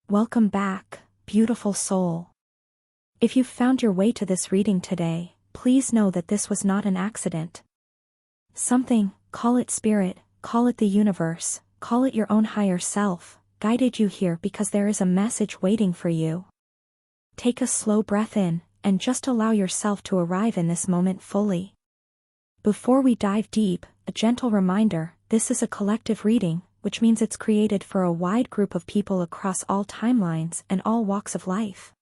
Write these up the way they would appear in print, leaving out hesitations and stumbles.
Welcome back, beautiful soul. If you've found your way to this reading today, please know that this was not an accident. Something, call it spirit, call it the universe, call it your own higher self, guided you here because there is a message waiting for you. Take a slow breath in, and just allow yourself to arrive in this moment fully. Before we dive deep, a gentle reminder, this is a collective reading, which means it's created for a wide group of people across all timelines and all walks of life.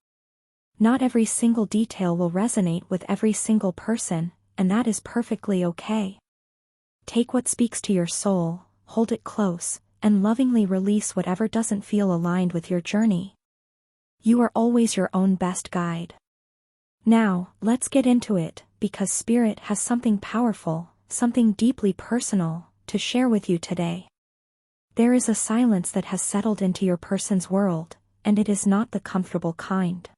Not every single detail will resonate with every single person, and that is perfectly okay. Take what speaks to your soul, hold it close, and lovingly release whatever doesn't feel aligned with your journey. You are always your own best guide. Now, let's get into it, because Spirit has something powerful, something deeply personal, to share with you today. There is a silence that has settled into your person's world, and it is not the comfortable kind.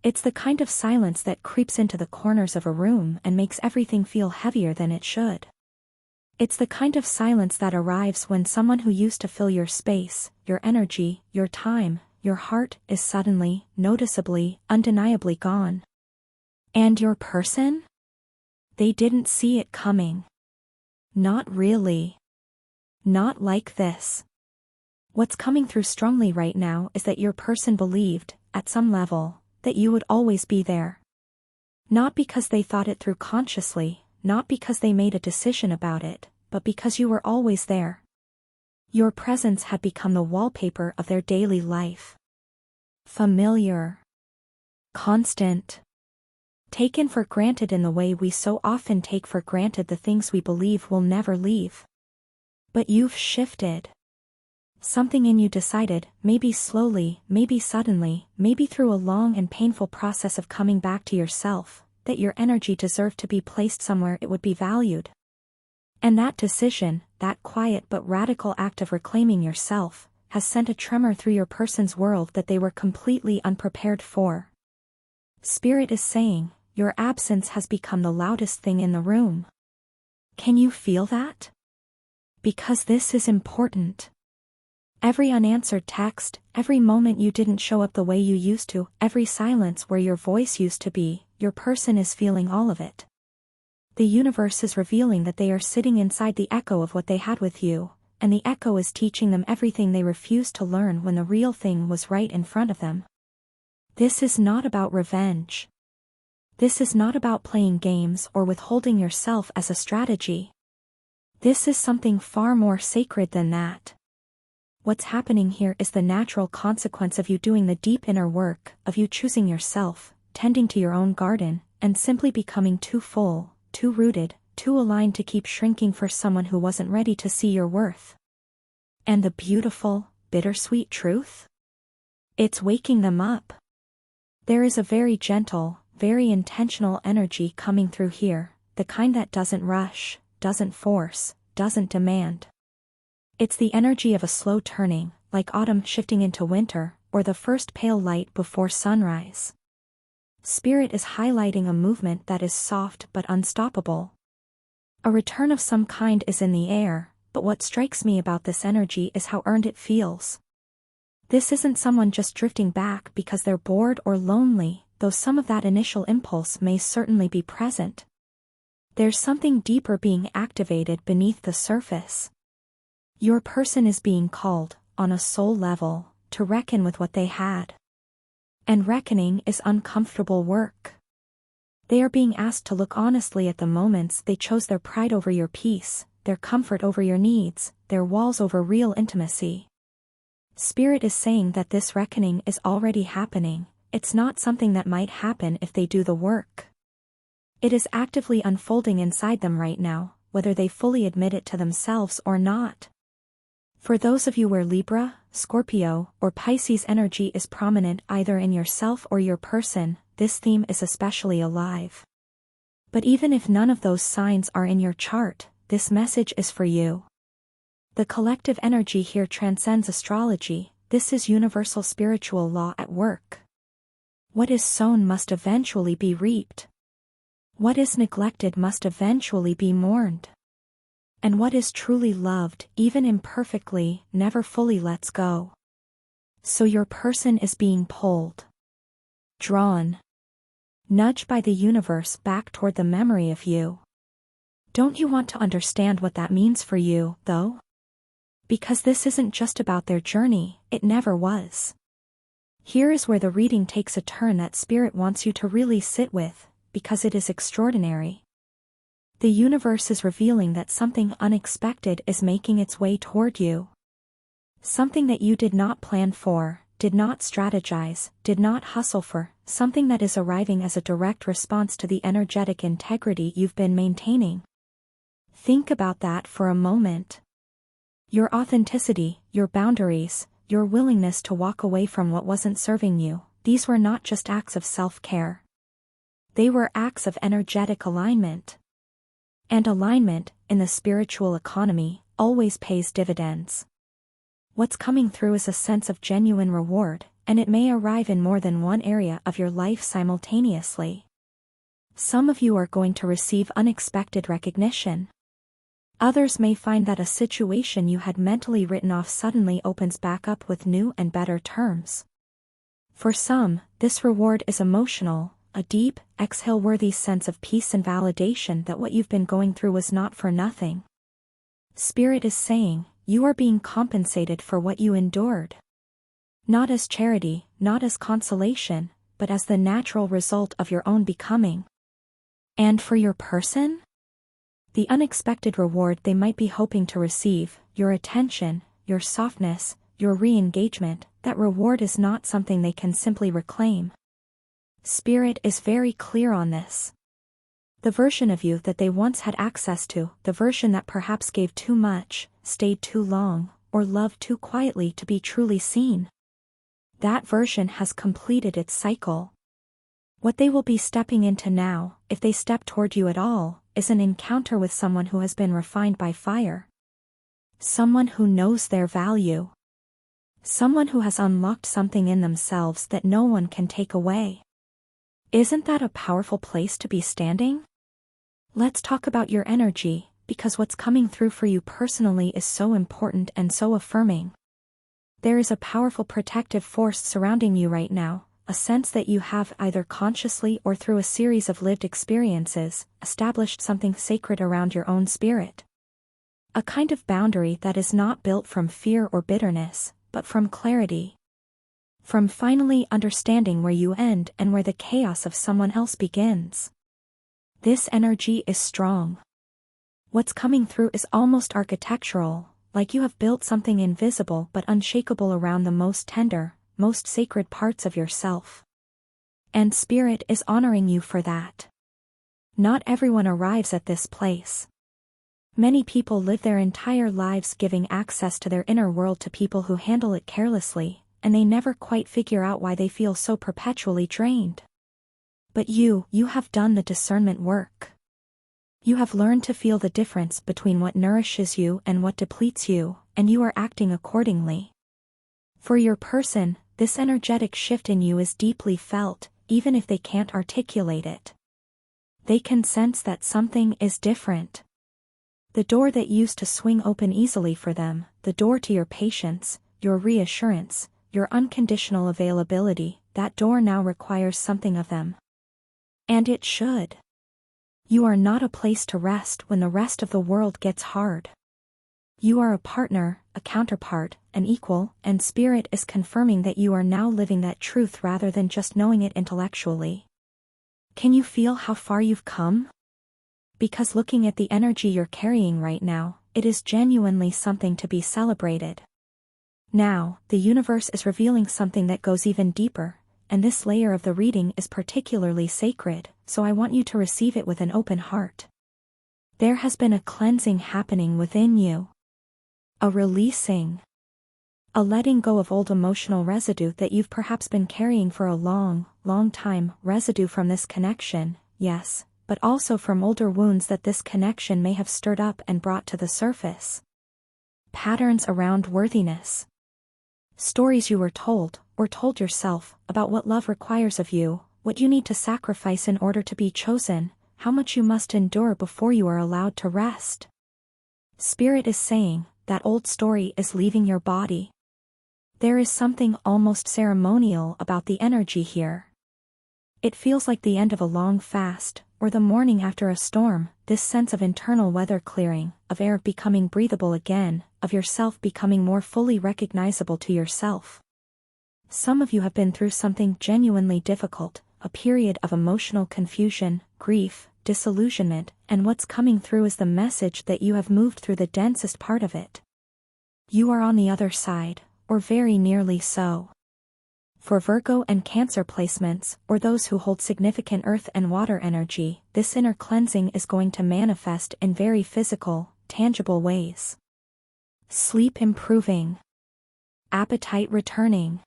It's the kind of silence that creeps into the corners of a room and makes everything feel heavier than it should. It's the kind of silence that arrives when someone who used to fill your space, your energy, your time, your heart is suddenly, noticeably, undeniably gone. And your person? They didn't see it coming. Not really. Not like this. What's coming through strongly right now is that your person believed, at some level, that you would always be there. Not because they thought it through consciously, not because they made a decision about it, but because you were always there. Your presence had become the wallpaper of their daily life. Familiar. Constant. Taken for granted in the way we so often take for granted the things we believe will never leave. But you've shifted. Something in you decided, maybe slowly, maybe suddenly, maybe through a long and painful process of coming back to yourself, that your energy deserved to be placed somewhere it would be valued. And that decision, that quiet but radical act of reclaiming yourself, has sent a tremor through your person's world that they were completely unprepared for. Spirit is saying, your absence has become the loudest thing in the room. Can you feel that? Because this is important. Every unanswered text, every moment you didn't show up the way you used to, every silence where your voice used to be, your person is feeling all of it. The universe is revealing that they are sitting inside the echo of what they had with you, and the echo is teaching them everything they refused to learn when the real thing was right in front of them. This is not about revenge. This is not about playing games or withholding yourself as a strategy. This is something far more sacred than that. What's happening here is the natural consequence of you doing the deep inner work, of you choosing yourself, tending to your own garden, and simply becoming too full, too rooted, too aligned to keep shrinking for someone who wasn't ready to see your worth. And the beautiful, bittersweet truth? It's waking them up. There is a very gentle, very intentional energy coming through here, the kind that doesn't rush, doesn't force, doesn't demand. It's the energy of a slow turning, like autumn shifting into winter, or the first pale light before sunrise. Spirit is highlighting a movement that is soft but unstoppable. A return of some kind is in the air, but what strikes me about this energy is how earned it feels. This isn't someone just drifting back because they're bored or lonely, though some of that initial impulse may certainly be present. There's something deeper being activated beneath the surface. Your person is being called, on a soul level, to reckon with what they had. And reckoning is uncomfortable work. They are being asked to look honestly at the moments they chose their pride over your peace, their comfort over your needs, their walls over real intimacy. Spirit is saying that this reckoning is already happening. It's not something that might happen if they do the work. It is actively unfolding inside them right now, whether they fully admit it to themselves or not. For those of you where Libra, Scorpio, or Pisces energy is prominent either in yourself or your person, this theme is especially alive. But even if none of those signs are in your chart, this message is for you. The collective energy here transcends astrology. This is universal spiritual law at work. What is sown must eventually be reaped. What is neglected must eventually be mourned. And what is truly loved, even imperfectly, never fully lets go. So your person is being pulled, drawn, nudged by the universe back toward the memory of you. Don't you want to understand what that means for you, though? Because this isn't just about their journey, it never was. Here is where the reading takes a turn that Spirit wants you to really sit with, because it is extraordinary. The universe is revealing that something unexpected is making its way toward you. Something that you did not plan for, did not strategize, did not hustle for, something that is arriving as a direct response to the energetic integrity you've been maintaining. Think about that for a moment. Your authenticity, your boundaries, your willingness to walk away from what wasn't serving you, these were not just acts of self-care. They were acts of energetic alignment. And alignment, in the spiritual economy, always pays dividends. What's coming through is a sense of genuine reward, and it may arrive in more than one area of your life simultaneously. Some of you are going to receive unexpected recognition. Others may find that a situation you had mentally written off suddenly opens back up with new and better terms. For some, this reward is emotional, a deep, exhale-worthy sense of peace and validation that what you've been going through was not for nothing. Spirit is saying, you are being compensated for what you endured. Not as charity, not as consolation, but as the natural result of your own becoming. And for your person? The unexpected reward they might be hoping to receive, your attention, your softness, your re-engagement, that reward is not something they can simply reclaim. Spirit is very clear on this. The version of you that they once had access to, the version that perhaps gave too much, stayed too long, or loved too quietly to be truly seen. That version has completed its cycle. What they will be stepping into now, if they step toward you at all, is an encounter with someone who has been refined by fire. Someone who knows their value. Someone who has unlocked something in themselves that no one can take away. Isn't that a powerful place to be standing? Let's talk about your energy, because what's coming through for you personally is so important and so affirming. There is a powerful protective force surrounding you right now, a sense that you have either consciously or through a series of lived experiences, established something sacred around your own spirit. A kind of boundary that is not built from fear or bitterness, but from clarity. From finally understanding where you end and where the chaos of someone else begins. This energy is strong. What's coming through is almost architectural, like you have built something invisible but unshakable around the most tender, most sacred parts of yourself. And Spirit is honoring you for that. Not everyone arrives at this place. Many people live their entire lives giving access to their inner world to people who handle it carelessly, and they never quite figure out why they feel so perpetually drained. But you have done the discernment work. You have learned to feel the difference between what nourishes you and what depletes you, and you are acting accordingly. For your person, this energetic shift in you is deeply felt, even if they can't articulate it. They can sense that something is different. The door that used to swing open easily for them, the door to your patience, your reassurance, your unconditional availability, that door now requires something of them. And it should. You are not a place to rest when the rest of the world gets hard. You are a partner, a counterpart, an equal, and Spirit is confirming that you are now living that truth rather than just knowing it intellectually. Can you feel how far you've come? Because looking at the energy you're carrying right now, it is genuinely something to be celebrated. Now, the universe is revealing something that goes even deeper, and this layer of the reading is particularly sacred, so I want you to receive it with an open heart. There has been a cleansing happening within you. A releasing. A letting go of old emotional residue that you've perhaps been carrying for a long, long time, residue from this connection, yes, but also from older wounds that this connection may have stirred up and brought to the surface. Patterns around worthiness. Stories you were told, or told yourself, about what love requires of you, what you need to sacrifice in order to be chosen, how much you must endure before you are allowed to rest. Spirit is saying, that old story is leaving your body. There is something almost ceremonial about the energy here. It feels like the end of a long fast, or the morning after a storm, this sense of internal weather clearing, of air becoming breathable again, of yourself becoming more fully recognizable to yourself. Some of you have been through something genuinely difficult, a period of emotional confusion, grief, disillusionment, and what's coming through is the message that you have moved through the densest part of it. You are on the other side, or very nearly so. For Virgo and Cancer placements, or those who hold significant earth and water energy, this inner cleansing is going to manifest in very physical, tangible ways. Sleep improving. Appetite returning.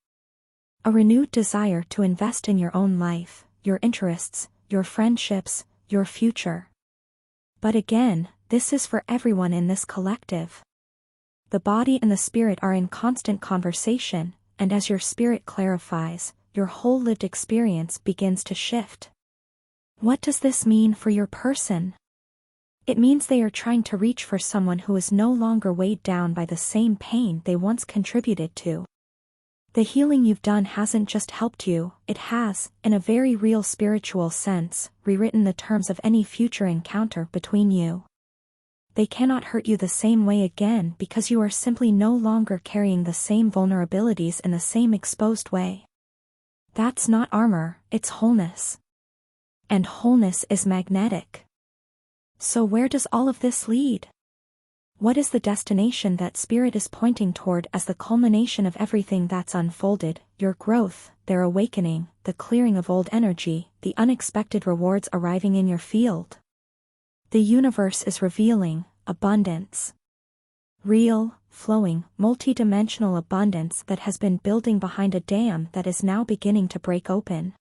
A renewed desire to invest in your own life, your interests, your friendships, your future. But again, this is for everyone in this collective. The body and the spirit are in constant conversation, and as your spirit clarifies, your whole lived experience begins to shift. What does this mean for your person? It means they are trying to reach for someone who is no longer weighed down by the same pain they once contributed to. The healing you've done hasn't just helped you, it has, in a very real spiritual sense, rewritten the terms of any future encounter between you. They cannot hurt you the same way again because you are simply no longer carrying the same vulnerabilities in the same exposed way. That's not armor, it's wholeness. And wholeness is magnetic. So where does all of this lead? What is the destination that Spirit is pointing toward as the culmination of everything that's unfolded, your growth, their awakening, the clearing of old energy, the unexpected rewards arriving in your field? The universe is revealing abundance. Real, flowing, multidimensional abundance that has been building behind a dam that is now beginning to break open.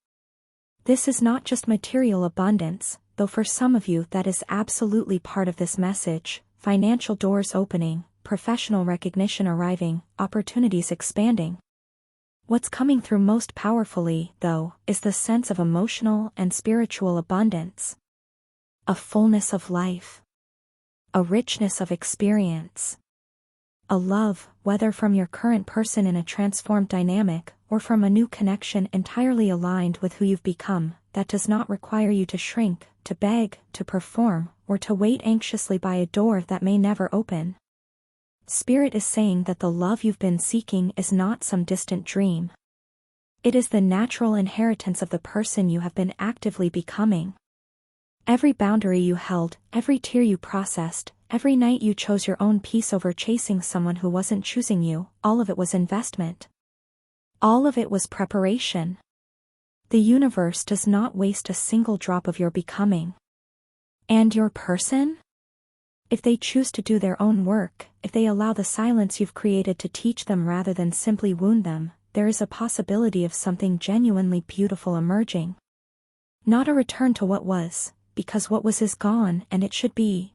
This is not just material abundance, though for some of you that is absolutely part of this message. Financial doors opening, professional recognition arriving, opportunities expanding. What's coming through most powerfully, though, is the sense of emotional and spiritual abundance. A fullness of life. A richness of experience. A love, whether from your current person in a transformed dynamic, or from a new connection entirely aligned with who you've become, that does not require you to shrink, to beg, to perform, or to wait anxiously by a door that may never open. Spirit is saying that the love you've been seeking is not some distant dream. It is the natural inheritance of the person you have been actively becoming. Every boundary you held, every tear you processed, every night you chose your own peace over chasing someone who wasn't choosing you, all of it was investment. All of it was preparation. The universe does not waste a single drop of your becoming. And your person? If they choose to do their own work, if they allow the silence you've created to teach them rather than simply wound them, there is a possibility of something genuinely beautiful emerging. Not a return to what was, because what was is gone and it should be.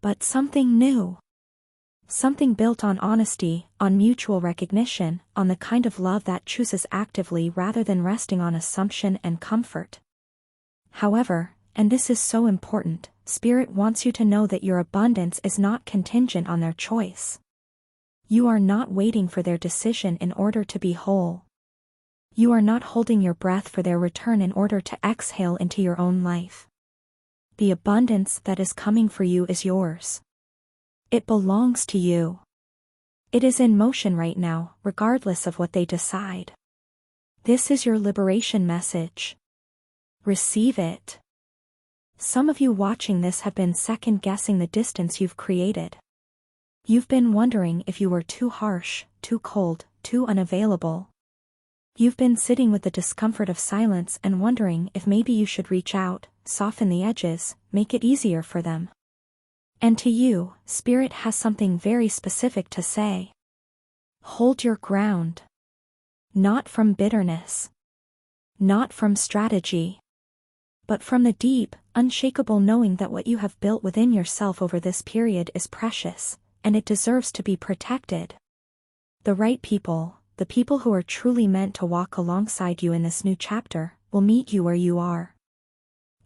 But something new. Something built on honesty, on mutual recognition, on the kind of love that chooses actively rather than resting on assumption and comfort. However, and this is so important, Spirit wants you to know that your abundance is not contingent on their choice. You are not waiting for their decision in order to be whole. You are not holding your breath for their return in order to exhale into your own life. The abundance that is coming for you is yours. It belongs to you. It is in motion right now, regardless of what they decide. This is your liberation message. Receive it. Some of you watching this have been second-guessing the distance you've created. You've been wondering if you were too harsh, too cold, too unavailable. You've been sitting with the discomfort of silence and wondering if maybe you should reach out, soften the edges, make it easier for them. And to you, Spirit has something very specific to say. Hold your ground. Not from bitterness. Not from strategy. But from the deep, unshakable knowing that what you have built within yourself over this period is precious, and it deserves to be protected. The right people, the people who are truly meant to walk alongside you in this new chapter, will meet you where you are.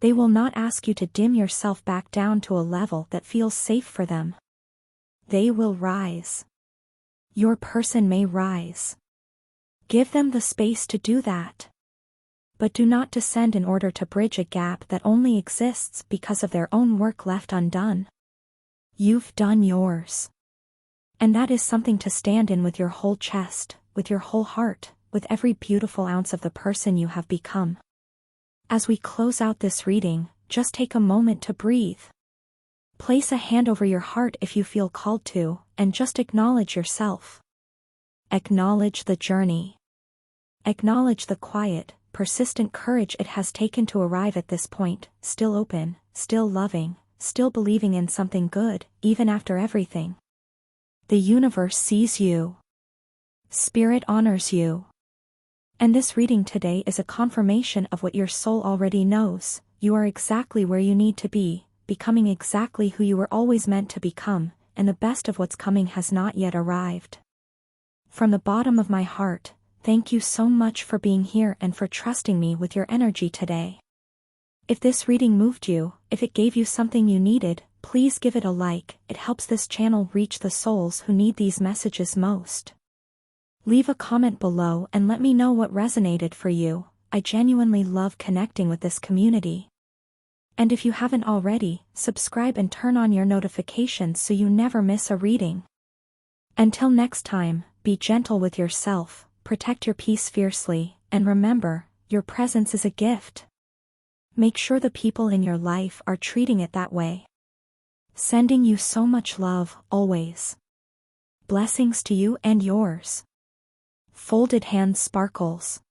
They will not ask you to dim yourself back down to a level that feels safe for them. They will rise. Your person may rise. Give them the space to do that. But do not descend in order to bridge a gap that only exists because of their own work left undone. You've done yours. And that is something to stand in with your whole chest, with your whole heart, with every beautiful ounce of the person you have become. As we close out this reading, just take a moment to breathe. Place a hand over your heart if you feel called to, and just acknowledge yourself. Acknowledge the journey. Acknowledge the quiet, persistent courage it has taken to arrive at this point, still open, still loving, still believing in something good, even after everything. The universe sees you. Spirit honors you. And this reading today is a confirmation of what your soul already knows. You are exactly where you need to be, becoming exactly who you were always meant to become, and the best of what's coming has not yet arrived. From the bottom of my heart, thank you so much for being here and for trusting me with your energy today. If this reading moved you, if it gave you something you needed, please give it a like. It helps this channel reach the souls who need these messages most. Leave a comment below and let me know what resonated for you. I genuinely love connecting with this community. And if you haven't already, subscribe and turn on your notifications so you never miss a reading. Until next time, be gentle with yourself, protect your peace fiercely, and remember, your presence is a gift. Make sure the people in your life are treating it that way. Sending you so much love, always. Blessings to you and yours. Folded hands sparkles.